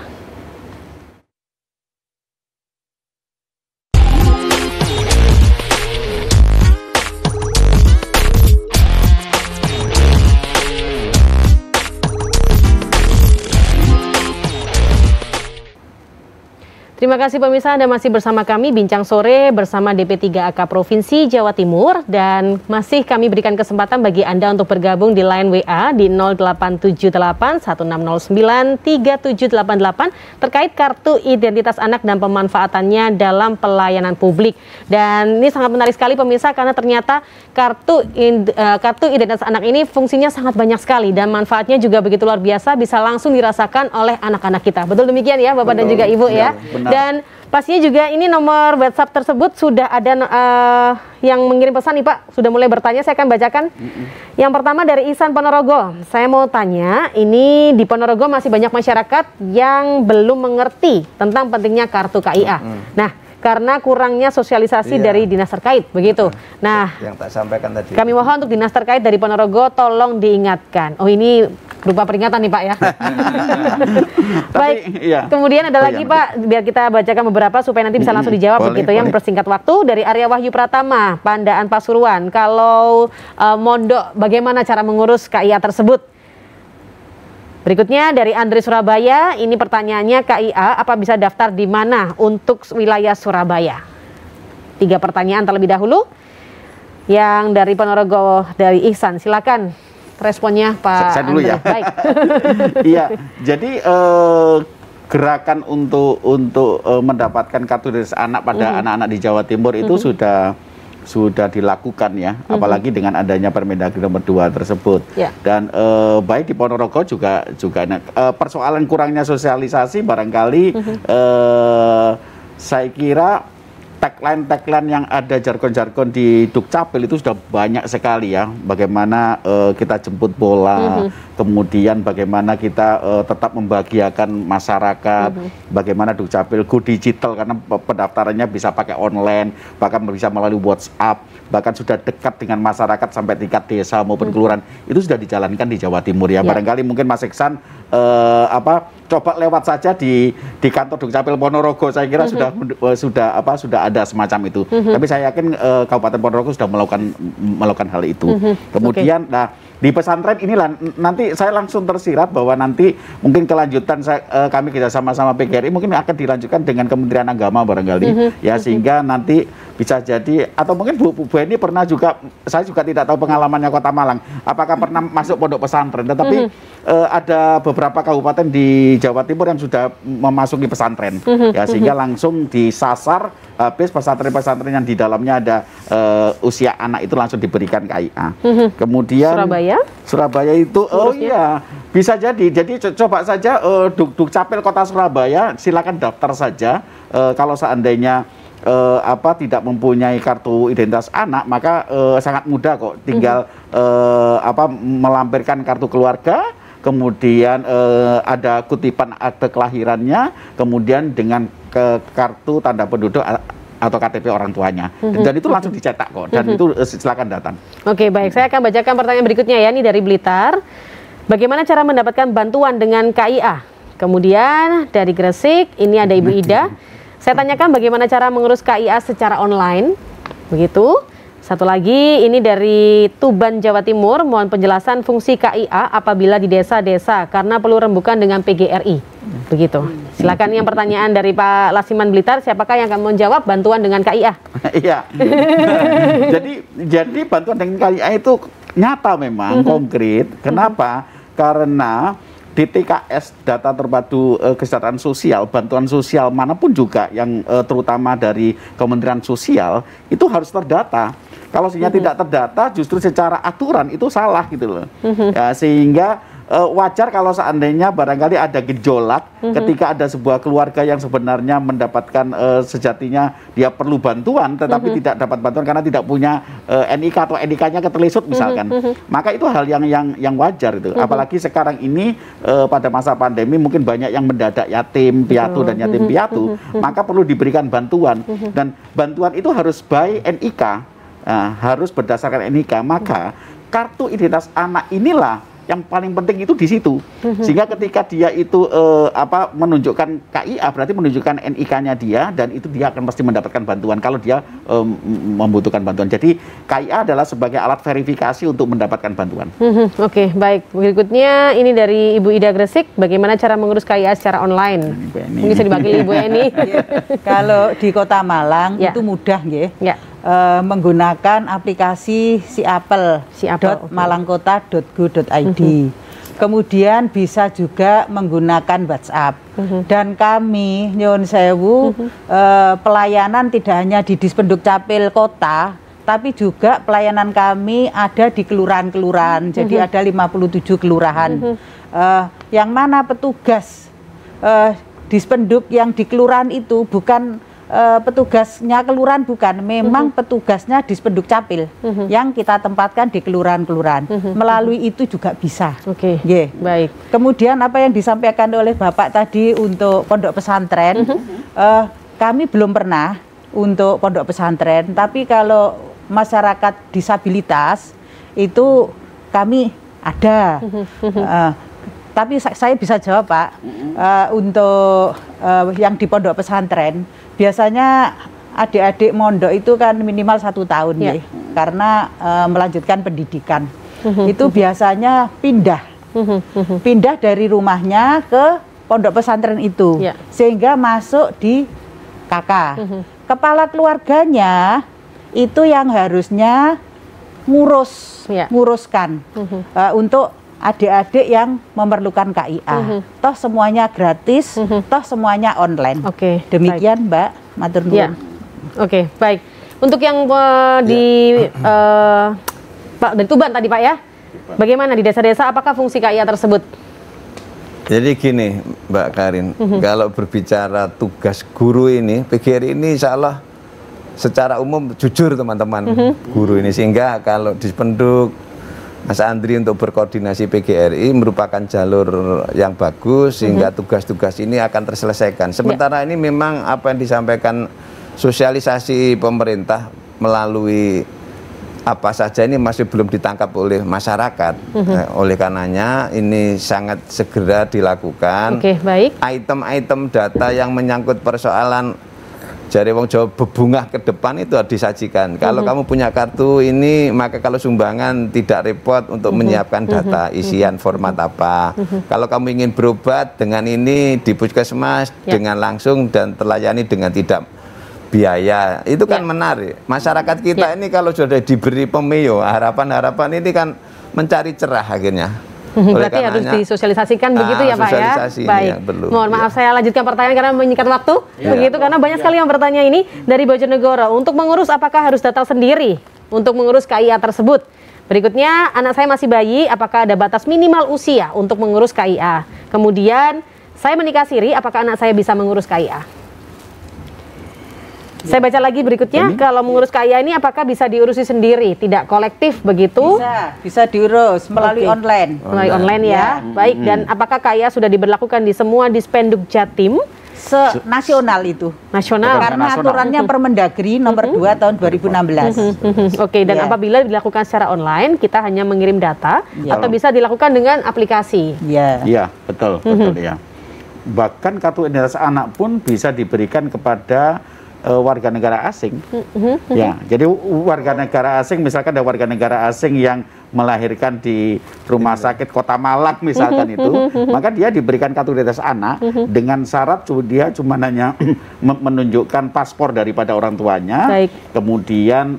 Terima kasih pemirsa, Anda masih bersama kami Bincang Sore bersama DP3AK Provinsi Jawa Timur, dan masih kami berikan kesempatan bagi Anda untuk bergabung di line WA di 087816093788 terkait kartu identitas anak dan pemanfaatannya dalam pelayanan publik. Dan ini sangat menarik sekali pemirsa, karena ternyata kartu identitas anak ini fungsinya sangat banyak sekali dan manfaatnya juga begitu luar biasa, bisa langsung dirasakan oleh anak-anak kita. Betul demikian ya Bapak dan juga Ibu ya. Dan pastinya juga ini nomor WhatsApp tersebut sudah ada yang mengirim pesan nih Pak, sudah mulai bertanya, saya akan bacakan. Yang pertama dari Ihsan Ponorogo. Saya mau tanya, ini di Ponorogo masih banyak masyarakat yang belum mengerti tentang pentingnya kartu KIA. Nah, karena kurangnya sosialisasi dari dinas terkait, begitu. Nah, yang tak sampaikan tadi. Kami mohon untuk dinas terkait dari Ponorogo tolong diingatkan. Oh, ini berupa peringatan nih Pak ya. Baik, kemudian ada lagi Pak, biar kita bacakan beberapa supaya nanti bisa langsung dijawab begitu ya, mempersingkat waktu. Dari Arya Wahyu Pratama, Pandaan Pasuruan. Kalau mondok, bagaimana cara mengurus KIA tersebut? Berikutnya dari Andre Surabaya, ini pertanyaannya KIA apa bisa daftar di mana untuk wilayah Surabaya? 3 pertanyaan terlebih dahulu. Yang dari Ponorogo, dari Ihsan, silakan responnya Pak Saya dulu Andre. ya. Baik. Iya, jadi gerakan untuk mendapatkan kartu identitas anak pada anak-anak di Jawa Timur itu sudah dilakukan ya, apalagi dengan adanya Permendagri nomor 2 tersebut. Dan baik di Ponorogo juga persoalan kurangnya sosialisasi barangkali saya kira tagline yang ada, jargon-jargon di Dukcapil itu sudah banyak sekali ya. Bagaimana kita jemput bola, kemudian bagaimana kita tetap membahagiakan masyarakat, bagaimana Dukcapil go digital karena pendaftarannya bisa pakai online, bahkan bisa melalui WhatsApp, bahkan sudah dekat dengan masyarakat sampai tingkat desa maupun kelurahan. Itu sudah dijalankan di Jawa Timur ya. Barangkali mungkin Mas Iksan coba lewat saja di kantor Dukcapil Ponorogo, saya kira sudah ada semacam itu. Tapi saya yakin Kabupaten Ponorogo sudah melakukan hal itu. Kemudian di pesantren inilah nanti saya langsung tersirat bahwa nanti mungkin kelanjutan kami kita sama-sama PGRI mungkin akan dilanjutkan dengan Kementerian Agama barangkali ya, sehingga nanti bisa jadi, atau mungkin Bu Eni pernah juga, saya juga tidak tahu pengalamannya Kota Malang, apakah pernah masuk pondok pesantren, tetapi ada beberapa kabupaten di Jawa Timur yang sudah memasuki pesantren ya, sehingga langsung disasar habis pesantren-pesantren yang di dalamnya ada usia anak itu langsung diberikan KIA. Kemudian Surabaya itu bisa jadi coba saja Dukcapil Kota Surabaya silakan daftar saja. Kalau seandainya tidak mempunyai kartu identitas anak, maka sangat mudah kok, tinggal melampirkan kartu keluarga, kemudian ada kutipan akte kelahirannya, kemudian dengan kartu tanda penduduk atau KTP orang tuanya, dan itu langsung dicetak kok, dan itu silakan datang. Oke, baik, saya akan bacakan pertanyaan berikutnya ya, ini dari Blitar. Bagaimana cara mendapatkan bantuan dengan KIA? Kemudian dari Gresik, ini ada Ibu Ida. Saya tanyakan bagaimana cara mengurus KIA secara online, begitu. Satu lagi, ini dari Tuban, Jawa Timur, mohon penjelasan fungsi KIA apabila di desa-desa karena perlu rembukan dengan PGRI, begitu. Silakan yang pertanyaan dari Pak Lasiman Blitar, siapakah yang akan menjawab bantuan dengan KIA? Iya. jadi bantuan dengan KIA itu nyata memang, konkret. Kenapa? Karena DTKS, data terpadu kesejahteraan sosial, bantuan sosial manapun juga yang terutama dari Kementerian Sosial itu harus terdata. Kalau tidak terdata, justru secara aturan itu salah gitu loh. Ya, sehingga wajar kalau seandainya barangkali ada gejolak ketika ada sebuah keluarga yang sebenarnya mendapatkan sejatinya dia perlu bantuan tetapi tidak dapat bantuan karena tidak punya NIK atau NIK-nya keterlisut misalkan. Maka itu hal yang wajar itu. Apalagi sekarang ini pada masa pandemi mungkin banyak yang mendadak yatim piatu dan yatim piatu, maka perlu diberikan bantuan, dan bantuan itu harus by NIK, harus berdasarkan NIK. Maka kartu identitas anak inilah yang paling penting itu di situ, sehingga ketika dia itu menunjukkan KIA berarti menunjukkan NIK-nya dia, dan itu dia akan pasti mendapatkan bantuan kalau dia membutuhkan bantuan. Jadi KIA adalah sebagai alat verifikasi untuk mendapatkan bantuan. Oke, baik. Berikutnya ini dari Ibu Ida Gresik, bagaimana cara mengurus KIA secara online? Mungkin bisa dibantu Ibu Eni. Kalau di Kota Malang itu mudah ya. Menggunakan aplikasi siapel.malangkota.go.id. Kemudian bisa juga menggunakan WhatsApp. Dan kami, nyuwun sewu, pelayanan tidak hanya di Dispenduk Capil Kota, tapi juga pelayanan kami ada di kelurahan-kelurahan. Jadi ada 57 kelurahan. Yang mana petugas Dispenduk yang di kelurahan itu bukan petugasnya kelurahan, bukan, memang petugasnya Dispenduk Capil yang kita tempatkan di kelurahan-kelurahan. Melalui itu juga bisa. Baik. Kemudian apa yang disampaikan oleh Bapak tadi untuk pondok pesantren, kami belum pernah untuk pondok pesantren, tapi kalau masyarakat disabilitas itu kami ada. Tapi saya bisa jawab Pak, untuk yang di pondok pesantren biasanya adik-adik mondok itu kan minimal 1 tahun ya, karena melanjutkan pendidikan. Itu biasanya pindah dari rumahnya ke pondok pesantren itu, sehingga masuk di KK. Kepala keluarganya itu yang harusnya nguruskan untuk adik-adik yang memerlukan KIA. Toh semuanya gratis, toh semuanya online. Oke, Demikian Mbak, matur nuwun. Ya. Oke, baik. Untuk yang Pak dari Tuban tadi Pak ya, bagaimana di desa-desa? Apakah fungsi KIA tersebut? Jadi gini Mbak Karin, kalau berbicara tugas guru ini, PGRI ini insya Allah secara umum jujur teman-teman guru ini, sehingga kalau dispenduk Mas Andri untuk berkoordinasi PGRI merupakan jalur yang bagus, sehingga tugas-tugas ini akan terselesaikan. Sementara ini memang apa yang disampaikan sosialisasi pemerintah melalui apa saja ini masih belum ditangkap oleh masyarakat. Oleh karenanya ini sangat segera dilakukan. Oke, baik. Item-item data yang menyangkut persoalan jari wong Jawa bebungah ke depan itu harus disajikan. Kalau kamu punya kartu ini, maka kalau sumbangan tidak repot untuk menyiapkan data, isian format apa. Kalau kamu ingin berobat dengan ini di puskesmas dengan langsung dan terlayani dengan tidak biaya, itu kan menarik. Masyarakat kita ini kalau sudah diberi pemio, harapan-harapan ini kan mencari cerah akhirnya. Berarti harus disosialisasikan begitu ya Pak ya? Baik, mohon maaf saya lanjutkan pertanyaan karena menyingkat waktu. Begitu, karena banyak sekali yang bertanya ini dari Bojonegoro. Untuk mengurus apakah harus datang sendiri untuk mengurus KIA tersebut? Berikutnya, anak saya masih bayi, apakah ada batas minimal usia untuk mengurus KIA? Kemudian, saya menikah siri, apakah anak saya bisa mengurus KIA? Saya baca lagi berikutnya, kalau mengurus KIA ini apakah bisa diurusi sendiri, tidak kolektif begitu? Bisa diurus melalui online. Melalui online ya. Baik, dan apakah KIA sudah diberlakukan di semua Dispenduk Jatim? Nasional itu. Nasional. Karena aturannya Permendagri nomor 2 tahun 2016. Oke, dan apabila dilakukan secara online, kita hanya mengirim data atau bisa dilakukan dengan aplikasi? Iya, betul ya. Bahkan kartu identitas anak pun bisa diberikan kepada warga negara asing. Ya, jadi warga negara asing, misalkan ada warga negara asing yang melahirkan di rumah sakit Kota Malang misalkan itu, maka dia diberikan kartu identitas anak dengan syarat dia cuma hanya menunjukkan paspor daripada orang tuanya, kemudian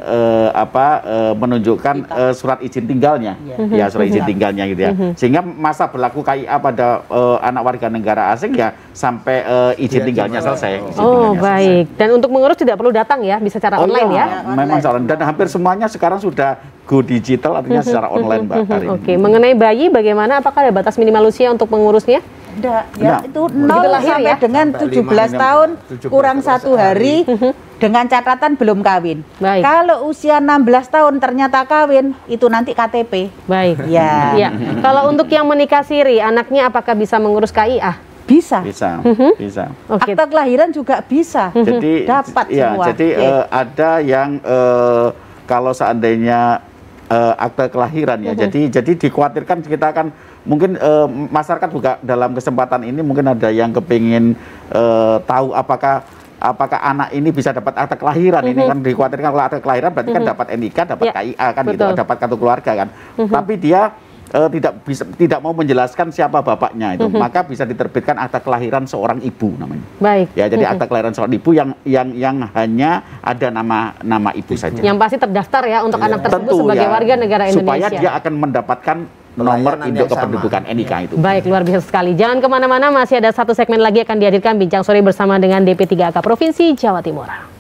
menunjukkan surat izin tinggalnya, ya surat izin tinggalnya gitu ya, sehingga masa berlaku KIA pada anak warga negara asing ya sampai izin tinggalnya selesai. Baik. Dan untuk mengurus tidak perlu datang ya, bisa secara online ya? Memang secara online, dan hampir semuanya sekarang sudah go digital, artinya secara online Mbak Karin. Oke, mengenai bayi bagaimana? Apakah ada batas minimal usia untuk mengurusnya? Ada, ya itu 0 sampai dengan 17 tahun kurang 1 hari dengan catatan belum kawin. Baik. Kalau usia 16 tahun ternyata kawin, itu nanti KTP. Baik. Ya. Kalau untuk yang menikah siri, anaknya apakah bisa mengurus KIA? Bisa. Bisa. Akta kelahiran juga bisa. Jadi dapat semua. Jadi ada yang kalau seandainya akte kelahiran ya, jadi dikhawatirkan kita akan mungkin masyarakat juga dalam kesempatan ini mungkin ada yang kepingin tahu apakah anak ini bisa dapat akte kelahiran. Ini kan dikhawatirkan kalau akte kelahiran berarti kan dapat NIK, dapat KIA kan gitu, dapat kartu keluarga kan. Tapi dia tidak mau menjelaskan siapa bapaknya itu, maka bisa diterbitkan akta kelahiran seorang ibu namanya. Baik. Ya, jadi akta kelahiran seorang ibu yang hanya ada nama ibu saja. Yang pasti terdaftar ya untuk anak tersebut sebagai warga negara Indonesia. Supaya dia akan mendapatkan nomor induk kependudukan NIK itu. Baik, luar biasa sekali. Jangan kemana-mana, masih ada satu segmen lagi akan dihadirkan Bincang Sore bersama dengan DP3AK Provinsi Jawa Timur.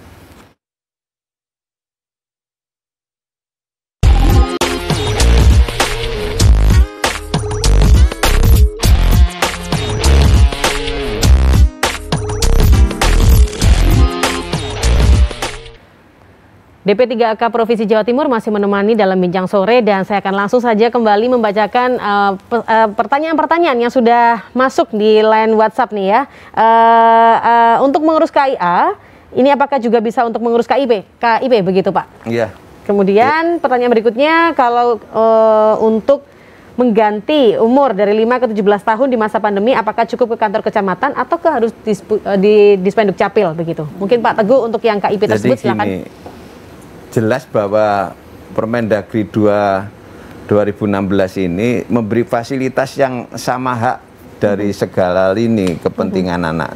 DP3AK Provinsi Jawa Timur masih menemani dalam Bincang Sore, dan saya akan langsung saja kembali membacakan pertanyaan-pertanyaan yang sudah masuk di line WhatsApp nih ya. Untuk mengurus KIA, ini apakah juga bisa untuk mengurus KIP begitu Pak? Iya. Kemudian pertanyaan berikutnya, kalau untuk mengganti umur dari 5 ke 17 tahun di masa pandemi, apakah cukup ke kantor kecamatan atau harus di Dispenduk Capil begitu? Mungkin Pak Teguh untuk yang KIP tersebut silakan. Jelas bahwa Permendagri 2 2016 ini memberi fasilitas yang sama hak dari segala lini kepentingan anak.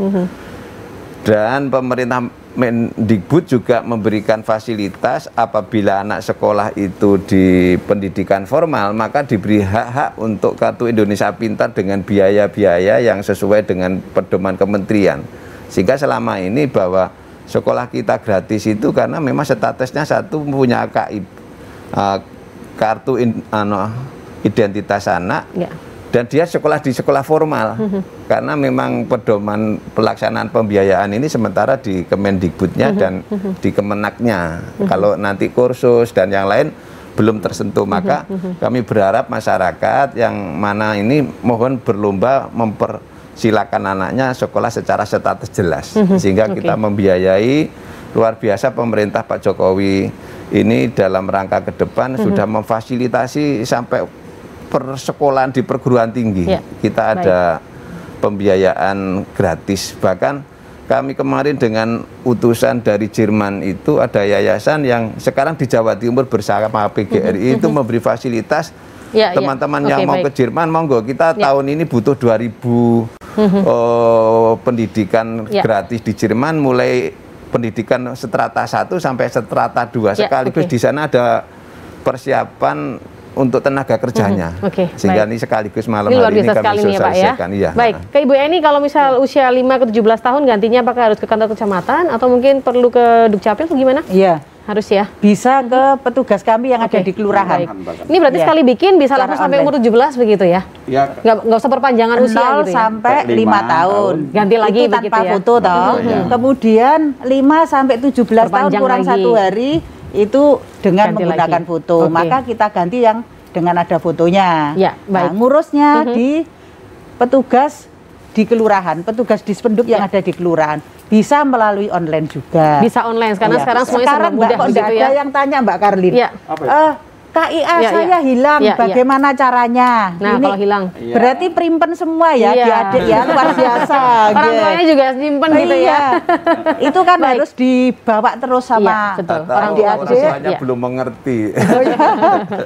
Dan pemerintah Mendikbud juga memberikan fasilitas apabila anak sekolah itu di pendidikan formal, maka diberi hak-hak untuk Kartu Indonesia Pintar dengan biaya-biaya yang sesuai dengan pedoman kementerian. Sehingga selama ini bahwa sekolah kita gratis itu karena memang statusnya satu punya kartu identitas anak. Ya. Dan dia sekolah di sekolah formal, karena memang pedoman pelaksanaan pembiayaan ini sementara di Kemendikbudnya dan di Kemenaknya. Kalau nanti kursus dan yang lain belum tersentuh, maka kami berharap masyarakat yang mana ini mohon berlomba mempersilakan anaknya sekolah secara status jelas, sehingga kita membiayai. Luar biasa pemerintah Pak Jokowi ini dalam rangka ke depan sudah memfasilitasi sampai persekolahan di perguruan tinggi. Ya, kita ada pembiayaan gratis. Bahkan kami kemarin dengan utusan dari Jerman itu ada yayasan yang sekarang di Jawa Timur bersama PGRI itu memberi fasilitas teman-teman yang mau ke Jerman, monggo kita tahun ini butuh 2000 pendidikan gratis di Jerman, mulai pendidikan strata 1 sampai strata 2 sekaligus. Di sana ada persiapan untuk tenaga kerjanya, sehingga ini sekaligus malam hari ini kami sosialisasikan. Ya, baik, ke Ibu Eni, kalau misal usia 5 ke 17 tahun gantinya apakah harus ke kantor kecamatan atau mungkin perlu ke Dukcapil atau gimana? Iya, harus ya. Bisa ke petugas kami yang ada di kelurahan. Ini berarti sekali bikin bisa langsung sampai umur 17 begitu ya? Iya. Nggak usah perpanjangan usia gitu ya? Sampai 5 tahun. Ganti lagi itu begitu tanpa ya? foto toh. Kemudian 5 sampai 17 tahun kurang lagi 1 hari itu dengan ganti menggunakan lagi foto. Maka kita ganti yang dengan ada fotonya. Ya, baik. Nah, ngurusnya di petugas di kelurahan, petugas dispenduk yang ada di kelurahan. Bisa melalui online juga. Bisa online, karena sekarang semuanya serba mudah begitu ya. Ada yang tanya Mbak Karlin, KIA saya hilang, bagaimana caranya? Nah, kalau hilang berarti primpen semua ya, adik ya, luar biasa. Orang tuanya juga simpen gitu ya. Itu kan harus dibawa terus sama orang di adik. Belum mengerti.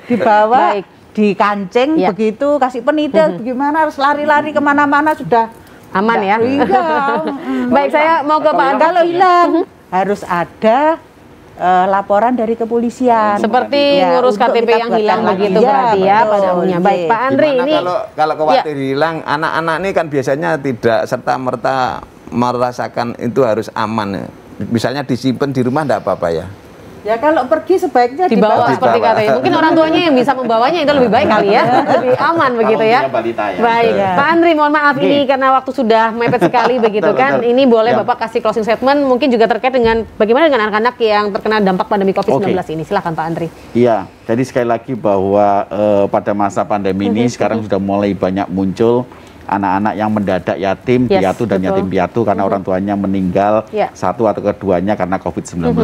Dibawa, dikancing begitu, kasih penitil, bagaimana harus lari-lari kemana-mana sudah aman ya. Baik, saya mau ke Pak. Kalau hilang harus ada laporan dari kepolisian. Seperti ngurus KTP yang hilang begitu berarti ya pada umumnya. Baik, Pak Andri, ini kalau khawatir hilang, anak-anak ini kan biasanya tidak serta-merta merasakan itu harus aman. Misalnya disimpan di rumah enggak apa-apa ya? Ya kalau pergi sebaiknya dibawa seperti katanya. Mungkin orang tuanya yang bisa membawanya itu lebih baik kali ya, lebih aman begitu ya. Baik, Pak Andri, mohon maaf ini karena waktu sudah mepet sekali begitu kan. Ini boleh Bapak kasih closing statement mungkin juga terkait dengan bagaimana dengan anak-anak yang terkena dampak pandemi COVID-19 ini. Silakan Pak Andri. Iya, jadi sekali lagi bahwa pada masa pandemi ini sekarang sudah mulai banyak muncul anak-anak yang mendadak yatim piatu dan yatim piatu karena orang tuanya meninggal satu atau keduanya karena COVID-19.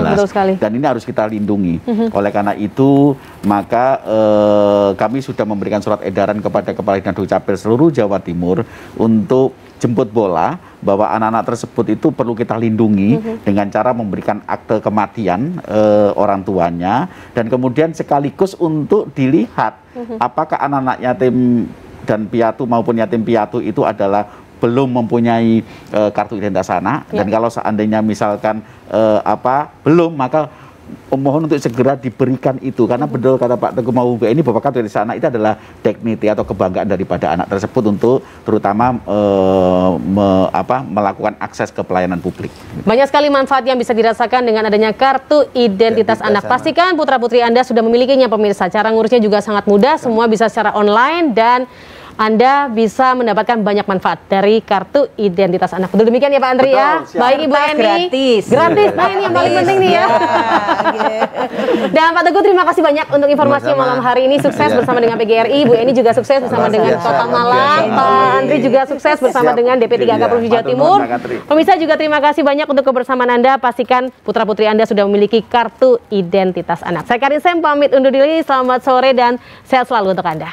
Dan ini harus kita lindungi. Oleh karena itu, maka kami sudah memberikan surat edaran kepada Kepala Dinas Dukcapil seluruh Jawa Timur untuk jemput bola bahwa anak-anak tersebut itu perlu kita lindungi dengan cara memberikan akte kematian orang tuanya, dan kemudian sekaligus untuk dilihat apakah anak-anak yatim dan piatu maupun yatim piatu itu adalah belum mempunyai kartu identitas anak, dan kalau seandainya misalkan belum, maka mohon untuk segera diberikan itu, karena betul kata Pak Teguh Mahubu ini bahwa kartu identitas anak itu adalah dignity atau kebanggaan daripada anak tersebut untuk terutama melakukan akses ke pelayanan publik. Banyak sekali manfaat yang bisa dirasakan dengan adanya kartu identitas anak. Pastikan putra-putri Anda sudah memilikinya pemirsa. Cara ngurusnya juga sangat mudah, semua bisa secara online dan Anda bisa mendapatkan banyak manfaat dari kartu identitas anak. Betul demikian ya Pak Andri ya? Baik Ibu Eni. Gratis. Nah ini yang paling penting nih ya. Dan Pak Teguh, terima kasih banyak untuk informasi malam hari ini. Sukses bersama dengan PGRI. Ibu Eni juga sukses bersama dengan Kota Malang. Pak Andri juga sukses bersama dengan DP3K Provinsi Jawa Timur. Pemirsa juga terima kasih banyak untuk kebersamaan Anda. Pastikan putra-putri Anda sudah memiliki kartu identitas anak. Saya Karin Sem pamit undur diri. Selamat sore dan sehat selalu untuk Anda.